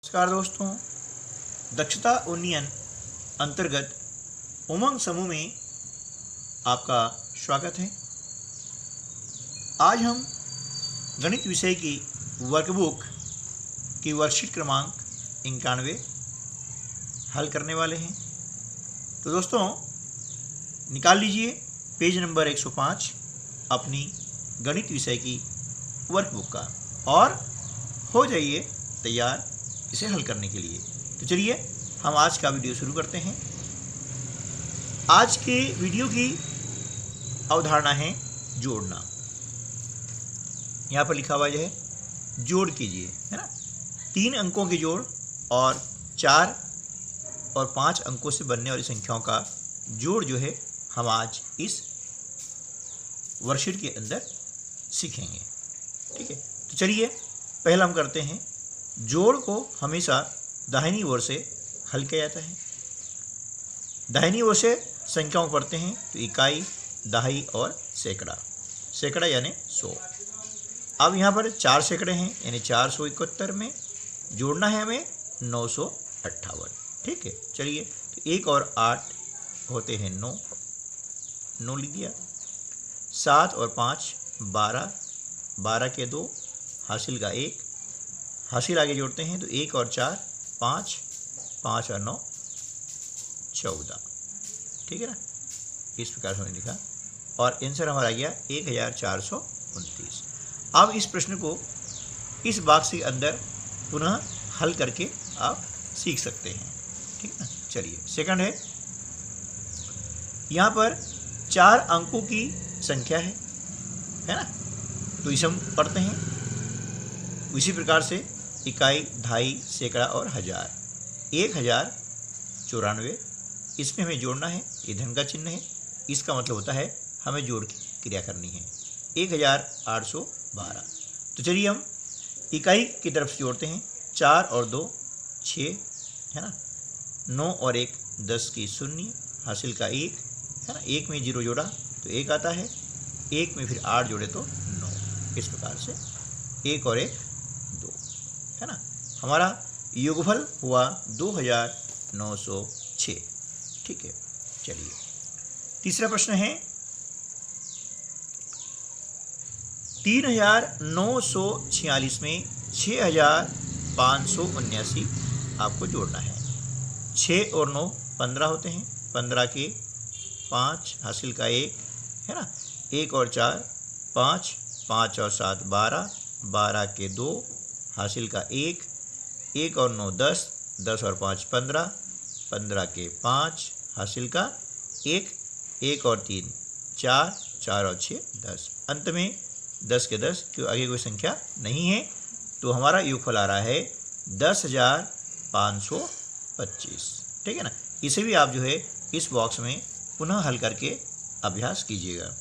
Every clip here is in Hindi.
नमस्कार दोस्तों, दक्षता उन्नयन अंतर्गत उमंग समूह में आपका स्वागत है। आज हम गणित विषय की वर्कबुक की वर्कशीट क्रमांक 91 हल करने वाले हैं। तो दोस्तों, निकाल लीजिए पेज नंबर 105 अपनी गणित विषय की वर्कबुक का और हो जाइए तैयार इसे हल करने के लिए। तो चलिए हम आज का वीडियो शुरू करते हैं। आज के वीडियो की अवधारणा है जोड़ना। यहाँ पर लिखा हुआ है जोड़ कीजिए, है ना। 3 अंकों के जोड़ और 4 और 5 अंकों से बनने वाली संख्याओं का जोड़ जो है हम आज इस वर्कशीट के अंदर सीखेंगे। ठीक है, तो चलिए पहला हम करते हैं। जोड़ को हमेशा दाहिनी ओर से हल किया जाता है। दाहिनी ओर से संख्याओं को पढ़ते हैं तो इकाई, दहाई और सैकड़ा। सैकड़ा यानी 100। अब यहाँ पर 4 सैकड़े हैं यानी 471 में जोड़ना है हमें 958। ठीक है, चलिए तो 1 और 8 होते हैं 9, 9 लिख दिया। 7 और 5 12, 12 के 2 हासिल का 1, हासिल आगे जोड़ते हैं तो 1 और 4 5, 5 और 9 14। ठीक है ना, इस प्रकार से हमने लिखा और आंसर हमारा आ गया 1429। अब इस प्रश्न को इस बॉक्स के अंदर पुनः हल करके आप सीख सकते हैं। ठीक है ना, चलिए सेकंड है। यहाँ पर 4 अंकों की संख्या है ना, तो इसे हम पढ़ते हैं उसी प्रकार से इकाई, दहाई, सैकड़ा और हजार। 1094 इसमें हमें जोड़ना है। ये धन का चिन्ह है, इसका मतलब होता है हमें जोड़ की क्रिया करनी है। 1812। तो चलिए हम इकाई की तरफ से जोड़ते हैं। 4 और 2 6, है ना। 9 और 1 10 की 0 हासिल का 1, है ना। 1 में 0 जोड़ा तो 1 आता है। 1 में फिर 8 जोड़े तो 9। इस प्रकार से 1 और 1 2, है ना। हमारा योगफल हुआ 2906। ठीक है, चलिए तीसरा प्रश्न है। 3946 में 6579 आपको जोड़ना है। 6 और 9 15 होते हैं। 15 के 5 हासिल का 1, है ना। 1 और 4 5, 5 और 7 12, 12 के 2 हासिल का 1, 1 और 9 10, 10 और 5 15, 15 के 5 हासिल का 1, 1 और 3 4, 4 और 6 10। अंत में 10 के 10 क्यों आगे कोई संख्या नहीं है, तो हमारा योगफल आ रहा है 10,525। ठीक है ना। इसे भी आप जो है इस बॉक्स में पुनः हल करके अभ्यास कीजिएगा।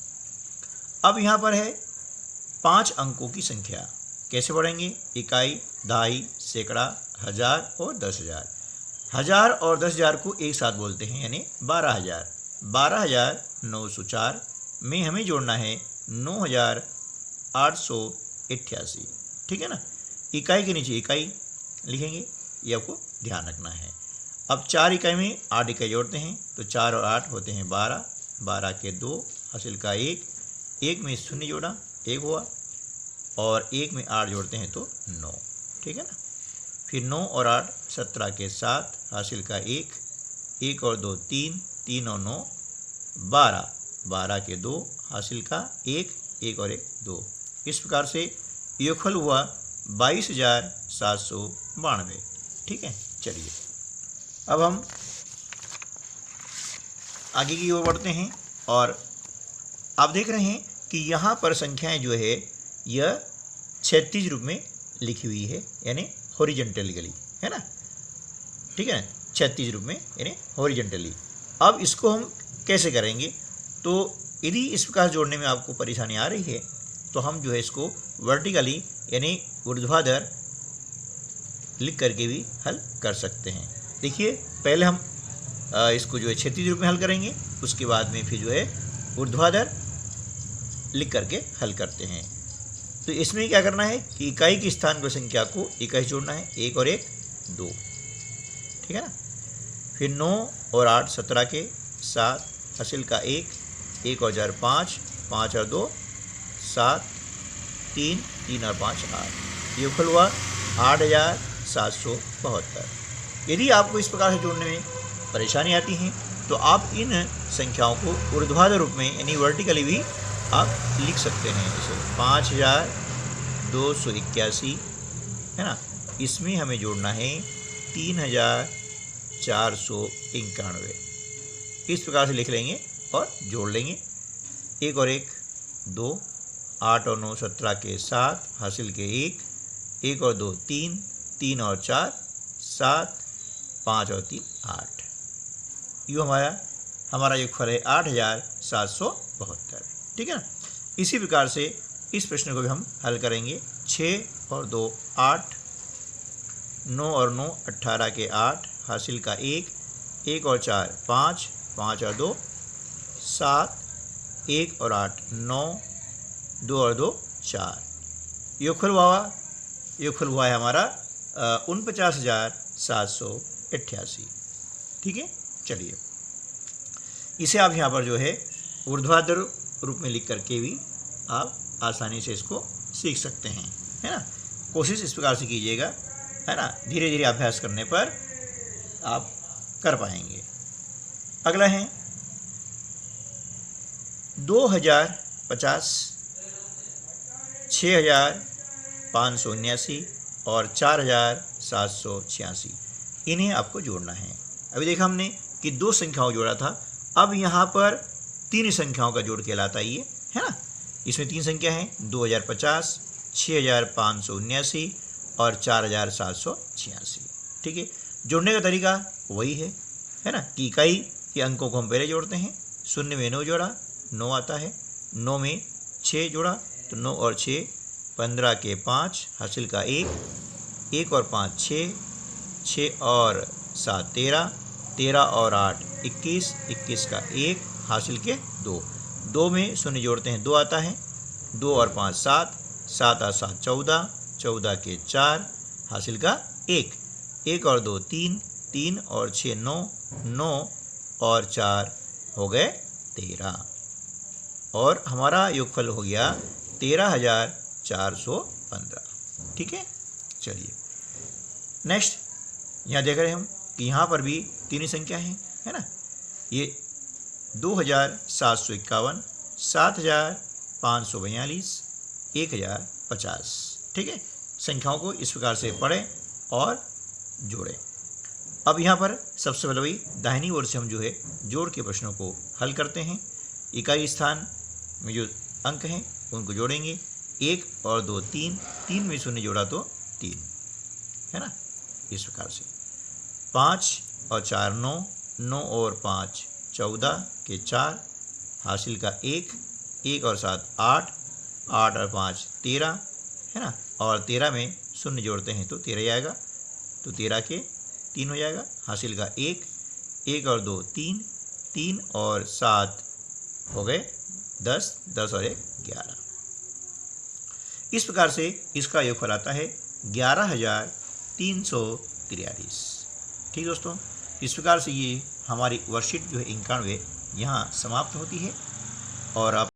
अब यहाँ पर है 5 अंकों की संख्या। कैसे पढ़ेंगे? इकाई, दहाई, सैकड़ा, हजार और 10,000। 1000 और 10,000 को एक साथ बोलते हैं यानी 12,000। 12,904 में हमें जोड़ना है 9,888। ठीक है ना। इकाई के नीचे इकाई लिखेंगे, ये आपको ध्यान रखना है। अब 4 इकाई में 8 इकाई जोड़ते हैं तो 4 और 8 होते हैं 12, 12 के 2 हासिल का 1, 1 में 0 जोड़ा 1 हुआ और 1 में 8 जोड़ते हैं तो 9। ठीक है ना। फिर 9 और 8 17 के 7 हासिल का 1, 1 और 2 3, 3 और 9 12, 12 के 2 हासिल का 1, 1 और 1 2। इस प्रकार से योगफल हुआ 22,792। ठीक है, चलिए अब हम आगे की ओर बढ़ते हैं और आप देख रहे हैं कि यहाँ पर संख्याएं जो है यह क्षैतिज रूप में लिखी हुई है यानी हॉरिजॉन्टली, है ना। ठीक है ना, क्षैतिज रूप में यानी हॉरिजॉन्टली। अब इसको हम कैसे करेंगे? तो यदि इस प्रकार जोड़ने में आपको परेशानी आ रही है तो हम जो है इसको वर्टिकली यानी ऊर्ध्वाधर लिख करके भी हल कर सकते हैं। देखिए पहले हम इसको जो है क्षैतिज रूप में हल करेंगे, उसके बाद में फिर जो है ऊर्ध्वाधर लिख करके हल करते हैं। तो इसमें क्या करना है कि इकाई की स्थान पर संख्या को इकाई जोड़ना है, 1 और 1 2, ठीक है ना। फिर 9 और 8 17 के 7, हासिल का 1, 1 और 4 5, 5 और 2 7, 3, 3 और 5 8, योगफल हुआ 8772। यदि आपको इस प्रकार से जोड़ने में परेशानी आती है तो आप इन संख्याओं को ऊर्ध्वाधर रूप में यानी वर्टिकली भी आप लिख सकते हैं। जैसे 5281 है ना, इसमें हमें जोड़ना है 3491। इस प्रकार से लिख लेंगे और जोड़ लेंगे। 1 और 1 2, 8 और 9 17 के 7, हासिल के 1, 1 और 2 3, 3 और 4 7, 5 और 3 8। यूँ हमारा योगफल है 8772, ठीक है ना। इसी प्रकार से इस प्रश्न को भी हम हल करेंगे। 6 और 2 8, 9 और 9 18 के 8, हासिल का 1, 1 और 4 5, 5 और 2 7, 1 और 8 9, 2 और 2 4, योगफल हुआ है हमारा 49,788, ठीक है। चलिए, इसे आप यहाँ पर जो है ऊर्ध्वाधर रूप में लिख करके भी आप आसानी से इसको सीख सकते हैं, है ना। कोशिश इस प्रकार से कीजिएगा, है ना। धीरे धीरे अभ्यास करने पर आप कर पाएंगे। अगला है 2050, 6579 और 4786, इन्हें आपको जोड़ना है। अभी देखा हमने कि 2 संख्याओं जोड़ा था, अब यहाँ पर 3 संख्याओं का जोड़ कहलाता है ये, है ना। इसमें 3 संख्या हैं 2050, 6579 और 4786, ठीक है। जोड़ने का तरीका वही है ना, कि इकाई के अंकों को हम पहले जोड़ते हैं। 0 में 9 जोड़ा 9 आता है, 9 में 6 जोड़ा तो 9 और 6 15 के 5, हासिल का 1, 1 और 5 6, 6 और 7 13, 13 और 8 21, 21 का 1, हासिल के 2, 2 में 0 जोड़ते हैं 2 आता है, 2 और 5 7, 7 और 7 14, 14 के 4, हासिल का 1, 1 और 2 3, 3 और 6 9, 9 और 4 हो गए 13, और हमारा योगफल हो गया 13,415, ठीक है। चलिए नेक्स्ट, यहाँ देख रहे हैं हम कि यहाँ पर भी 3 संख्या है ना। ये 2751, 7542, 1050, ठीक है। संख्याओं को इस प्रकार से पढ़ें और जोड़ें। अब यहाँ पर सबसे पहले वही दाहिनी ओर से हम जो है जोड़ के प्रश्नों को हल करते हैं। इकाई स्थान में जो अंक हैं उनको जोड़ेंगे। 1 और 2 3, 3 में 0 जोड़ा तो 3, है ना। इस प्रकार से 5 और 4 9, 9 और 5 14 के 4, हासिल का 1, 1 और 7 8, 8 और 5 13, है ना। और 13 में 0 जोड़ते हैं तो 13 आएगा, तो 13 के 3 हो जाएगा, हासिल का 1, 1 और 2 3, 3 और 7 हो गए 10, 10 और 1 11। इस प्रकार से इसका योगफल आता है 11,343, ठीक दोस्तों। इस प्रकार से ये हमारी वर्कशीट जो है 91 यहाँ समाप्त होती है। और आप